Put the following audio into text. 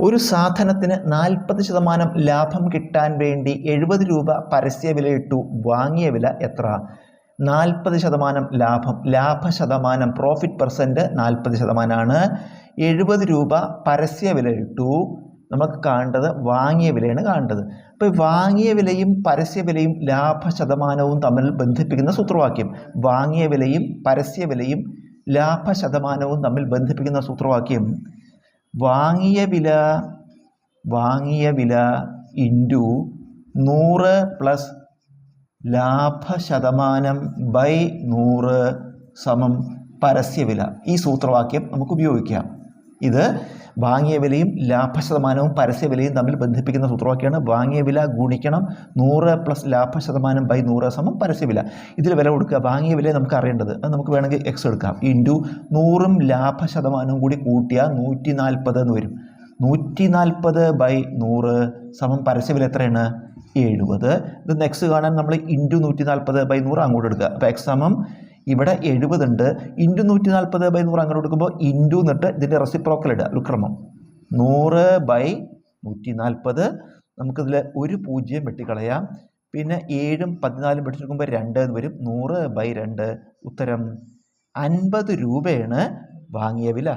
ഒരു സാധനത്തിന് 40% ലാഭം കിട്ടാൻ വേണ്ടി 70 രൂപ പരസ്യ വിലയിട്ടു. വാങ്ങിയ വില എത്ര? 40% ലാഭം, ലാഭശതമാനം, പ്രോഫിറ്റ് പെർസെൻറ്റ് 40%. 70 രൂപ പരസ്യ വിലയിട്ടു. നമുക്ക് കാണേണ്ടത് വാങ്ങിയ വിലയാണ് കാണേണ്ടത്. അപ്പോൾ വാങ്ങിയ വിലയും പരസ്യ വിലയും ലാഭശതമാനവും തമ്മിൽ ബന്ധിപ്പിക്കുന്ന സൂത്രവാക്യം. വാങ്ങിയ വിലയും പരസ്യ വിലയും ലാഭശതമാനവും തമ്മിൽ ബന്ധിപ്പിക്കുന്ന സൂത്രവാക്യം വാങ്ങിയ വില ഇൻറ്റു 100 പ്ലസ് ലാഭശതമാനം ബൈ 100 സമം പരസ്യവില. ഈ സൂത്രവാക്യം നമുക്ക് ഉപയോഗിക്കാം. ഇത് വാങ്ങിയ വിലയും ലാഭശതമാനവും പരസ്യവിലയും തമ്മിൽ ബന്ധിപ്പിക്കുന്ന സൂത്രവാക്യമാണ്. വാങ്ങിയ വില ഗുണിക്കണം 100 പ്ലസ് ലാഭശതമാനം ബൈ 100 സമം പരസ്യവില. ഇതിൽ വില കൊടുക്കുക. വാങ്ങിയ വില നമുക്ക് അറിയേണ്ടത്, അത് നമുക്ക് വേണമെങ്കിൽ എക്സ് എടുക്കാം. ഇൻറ്റു 100ഉം ലാഭശതമാനവും കൂടി കൂട്ടിയാൽ 140 എന്ന് വരും. 140 ബൈ 100 സമം പരസ്യവില എത്രയാണ്? 70. ഇത് എക്സ് കാണാൻ നമ്മൾ ഇൻറ്റു 140 ബൈ 100 അങ്ങോട്ട് എടുക്കുക. അപ്പോൾ എക്സ് സമം ഇവിടെ 70 ഉണ്ട്. ഇൻറ്റു 140 ബൈ 100 അങ്ങോട്ട് എടുക്കുമ്പോൾ ഇൻറ്റു എന്നിട്ട് ഇതിൻ്റെ റെസിപ്രോക്കൽ ഇടുക, ലുക്രമം. 100 ബൈ 140. നമുക്കിതിൽ ഒരു 0 വെട്ടിക്കളയാം. പിന്നെ 7ഉം 14ഉം വെട്ടിച്ചെടുക്കുമ്പോൾ 2 എന്ന് വരും. 100 ബൈ 2. ഉത്തരം 50 രൂപയാണ് വാങ്ങിയ വില.